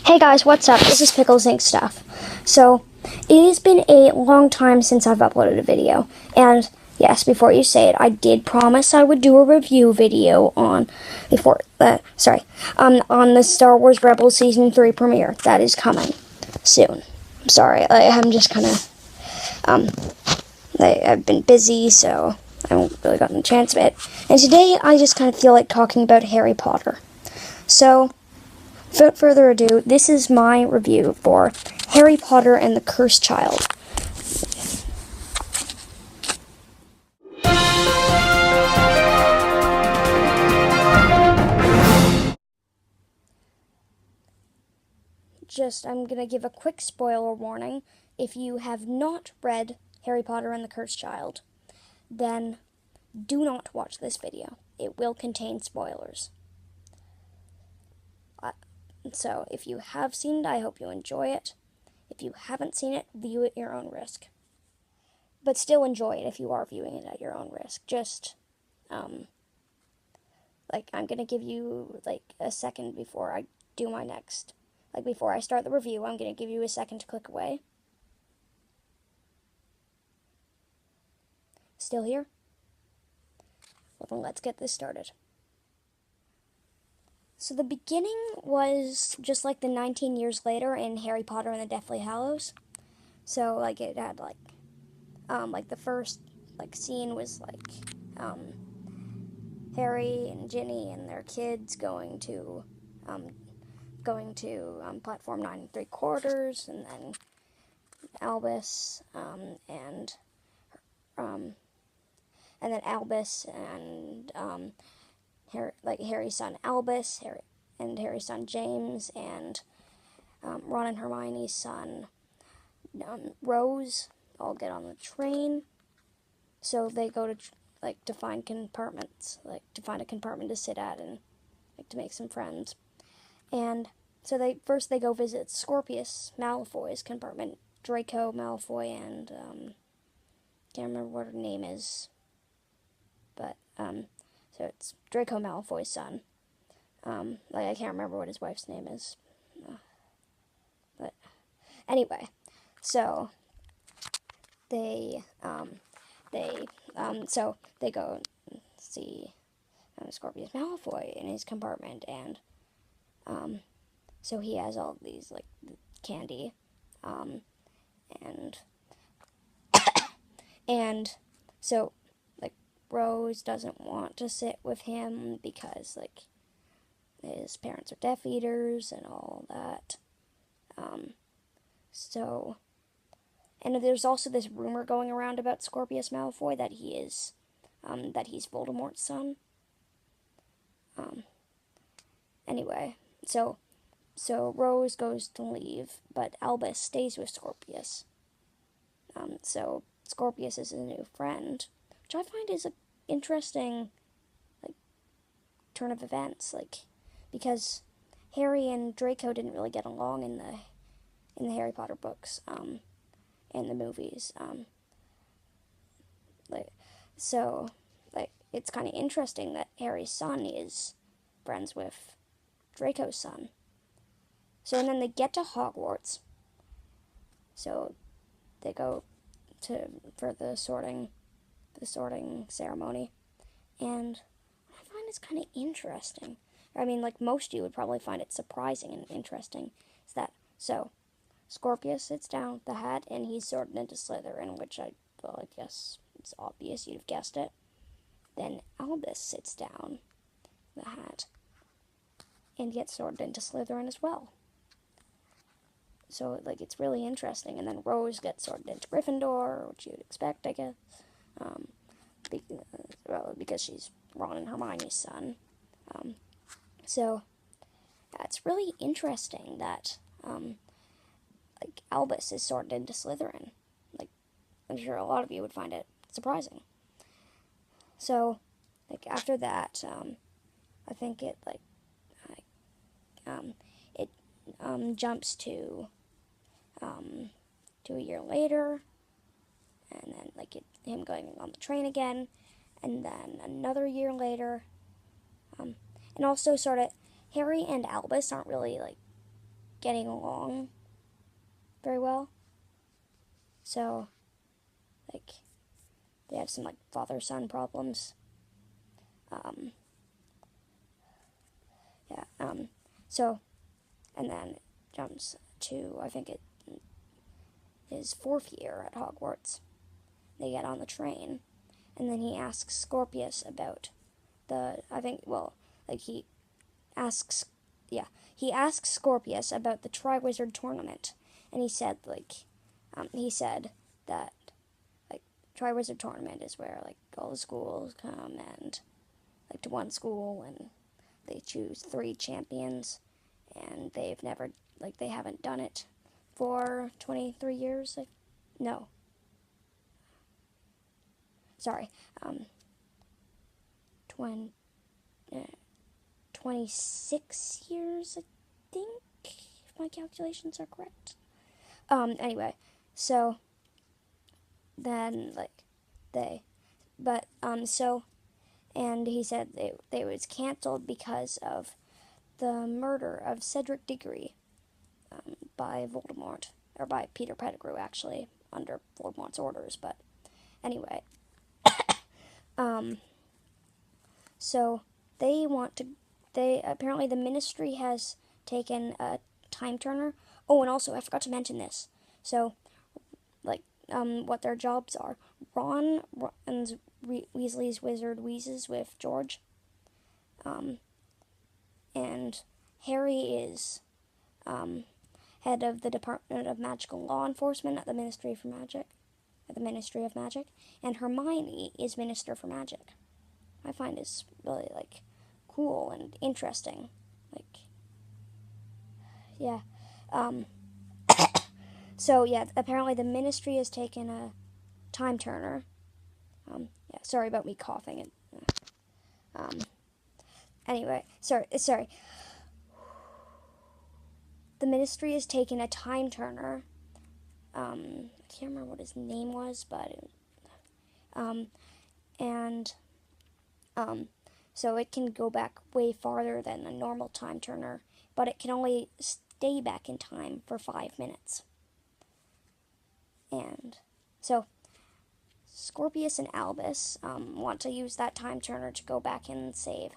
Hey guys, what's up? This is Pickles Inc. Stuff. So, it has been a long time since I've uploaded a video, and yes, before you say it, I did promise I would do a review video on on the Star Wars Rebels Season 3 premiere. That is coming soon. I'm sorry, I'm just kind of, I've been busy, so I haven't really gotten a chance of it. And today, I just kind of feel like talking about Harry Potter. So, without further ado, this is my review for Harry Potter and the Cursed Child. I'm going to give a quick spoiler warning. If you have not read Harry Potter and the Cursed Child, then do not watch this video. It will contain spoilers. So, if you have seen it, I hope you enjoy it. If you haven't seen it, view it at your own risk. But still enjoy it if you are viewing it at your own risk. I'm going to give you, a second before I do my next. Before I start the review, I'm going to give you a second to click away. Still here? Well, then let's get this started. So the beginning was just like the 19 years later in Harry Potter and the Deathly Hallows. So, it had, the first, scene was, Harry and Ginny and their kids going to platform 9 3/4, and then Albus, Albus and, Harry's son Albus, Harry's son James, and, Ron and Hermione's son, Rose, all get on the train. So they go to find compartments, to find a compartment to sit at and, to make some friends. And so they go visit Scorpius Malfoy's compartment, Draco Malfoy, and, can't remember what her name is, but, so it's Draco Malfoy's son. I can't remember what his wife's name is, but anyway, so they go see Scorpius Malfoy in his compartment, and, so he has all these, candy, and so, Rose doesn't want to sit with him because, his parents are Death Eaters and all that, so, and there's also this rumor going around about Scorpius Malfoy that he's Voldemort's son. Anyway, so Rose goes to leave, but Albus stays with Scorpius. So Scorpius is his new friend, which I find is an interesting, turn of events, because Harry and Draco didn't really get along in the Harry Potter books, and the movies, it's kind of interesting that Harry's son is friends with Draco's son. So, and then they get to Hogwarts. So, they go for the sorting ceremony. And I find it's kind of interesting. I mean, most of you would probably find it surprising and interesting. Is that, so, Scorpius sits down with the hat, and he's sorted into Slytherin, which I guess it's obvious, you'd have guessed it. Then Albus sits down with the hat and gets sorted into Slytherin as well. So, it's really interesting. And then Rose gets sorted into Gryffindor, which you'd expect, I guess. Because she's Ron and Hermione's son. So, it's really interesting that, Albus is sorted into Slytherin. I'm sure a lot of you would find it surprising. So, after that, I think it, jumps to a year later, and then, him going on the train again, and then another year later, and also sort of, Harry and Albus aren't really, getting along very well. So, like, they have some, like, father-son problems. So, and then it jumps to, I think it his 4th year at Hogwarts. They get on the train, and then he asks Scorpius about he asks Scorpius about the Triwizard Tournament, and he said that, like, Triwizard Tournament is where, like, all the schools come and, like, to one school, and they choose 3 champions, and they haven't done it for 23 years. No. Sorry. 26 years, I think, if my calculations are correct. Anyway, so then, and he said they was cancelled because of the murder of Cedric Diggory by Voldemort, or by Peter Pettigrew, actually, under Voldemort's orders, but anyway. So apparently the Ministry has taken a time turner. Oh, and also, I forgot to mention this. So, what their jobs are. Ron runs Weasley's Wizard Wheezes with George. And Harry is head of the Department of Magical Law Enforcement at the Ministry of Magic. And Hermione is Minister for Magic. I find this really, like, cool and interesting. Like, yeah. So, yeah, apparently the Ministry has taken a time turner. Yeah, sorry about me coughing. Anyway, sorry. The Ministry has taken a time turner. I can't remember what his name was, but so it can go back way farther than a normal time turner, but it can only stay back in time for 5 minutes. And so Scorpius and Albus want to use that time turner to go back and save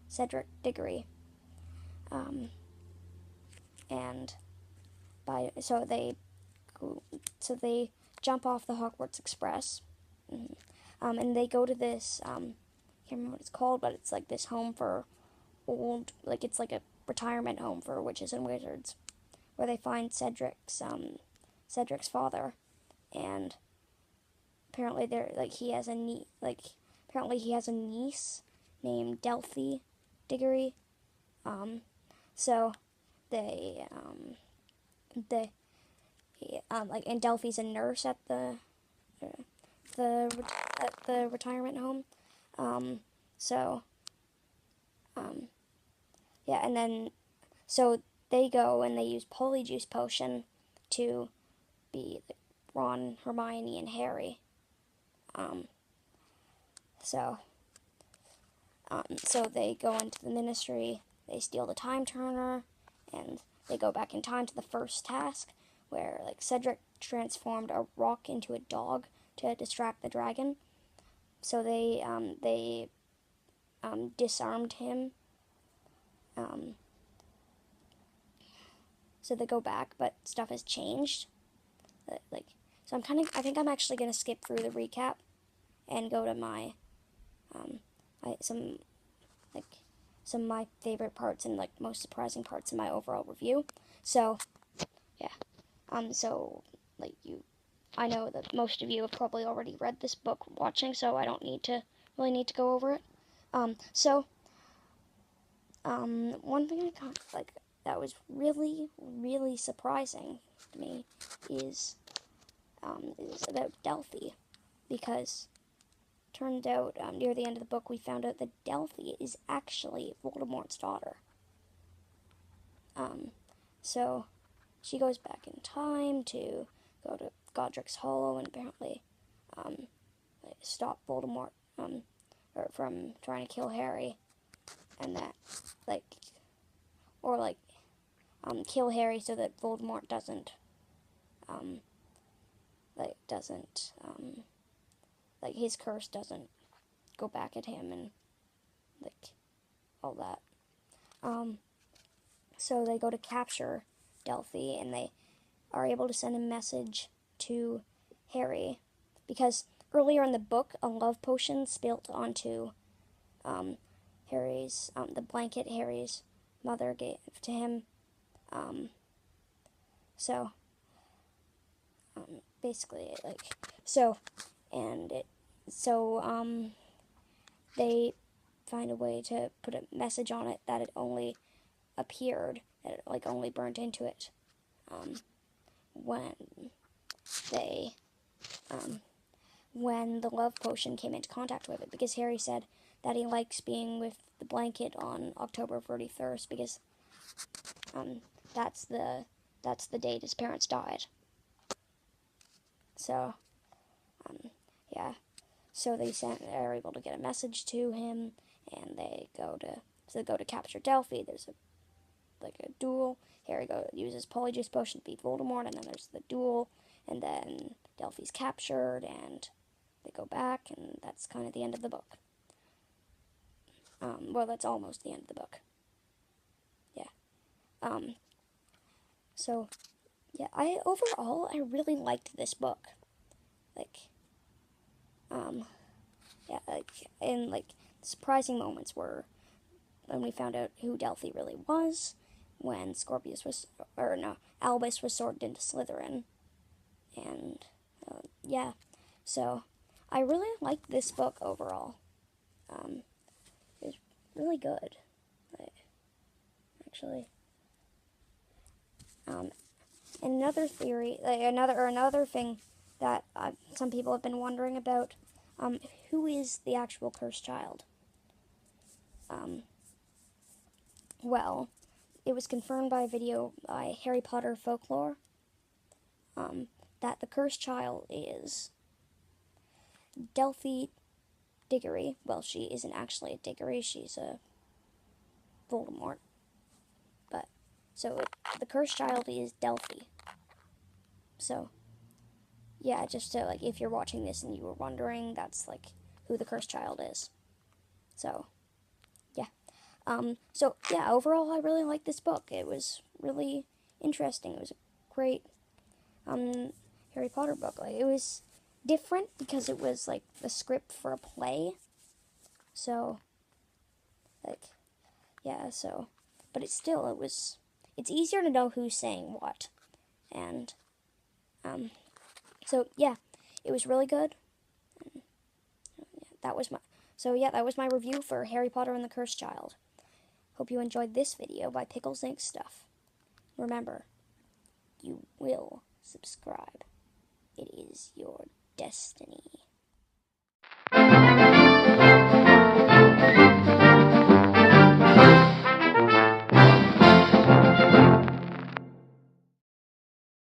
Cedric Diggory. So they jump off the Hogwarts Express, and they go to this, I can't remember what it's called, but it's like this home for it's like a retirement home for witches and wizards, where they find Cedric's father, and apparently he has a niece named Delphi Diggory. So and Delphi's a nurse at the retirement home. And then so they go and they use Polyjuice Potion to be Ron, Hermione, and Harry. So they go into the Ministry, they steal the time turner, and they go back in time to the first task, where, like, Cedric transformed a rock into a dog to distract the dragon. So they disarmed him. So they go back, but stuff has changed. So I think I'm actually gonna skip through the recap and go to my some of my favorite parts and, like, most surprising parts in my overall review. So yeah. I know that most of you have probably already read this book watching, so I don't really need to go over it. One thing I got, like, that was really, really surprising to me is about Delphi, because turned out near the end of the book we found out that Delphi is actually Voldemort's daughter. So she goes back in time to go to Godric's Hollow and apparently stop Voldemort from trying to kill Harry, and that kill Harry so that Voldemort doesn't, like his curse doesn't go back at him and like all that. So they go to capture Delphi, and they are able to send a message to Harry, because earlier in the book, a love potion spilt onto Harry's, the blanket Harry's mother gave to him. So, basically, like, so, and it, so, they find a way to put a message on it that it only appeared, that it, like, only burnt into it, when they, when the love potion came into contact with it, because Harry said that he likes being with the blanket on October 31st, because, that's the date his parents died. So, yeah. So they're able to get a message to him, and they go to capture Delphi. There's a duel. Harry uses Polyjuice Potion to beat Voldemort, and then there's the duel, and then Delphi's captured, and they go back, and that's kind of the end of the book. Well, that's almost the end of the book. Yeah. So, yeah, overall, I really liked this book. Like, yeah, and surprising moments were when we found out who Delphi really was, when Albus was sorted into Slytherin, and, yeah, so, I really liked this book overall. It was really good, actually. And another theory, another thing that some people have been wondering about, who is the actual cursed child? Well, it was confirmed by a video by Harry Potter Folklore, that the cursed child is Delphi Diggory. Well, she isn't actually a Diggory, she's a Voldemort. But, so the cursed child is Delphi. So, yeah, just to, if you're watching this and you were wondering, that's, who the cursed child is. So, yeah. So, yeah, overall, I really liked this book. It was really interesting. It was a great, Harry Potter book. It was different because it was, the script for a play. So, yeah, so, but it's easier to know who's saying what. And, so, yeah, it was really good. That was my review for Harry Potter and the Cursed Child. Hope you enjoyed this video by Pickles Ink Stuff. Remember, you will subscribe. It is your destiny.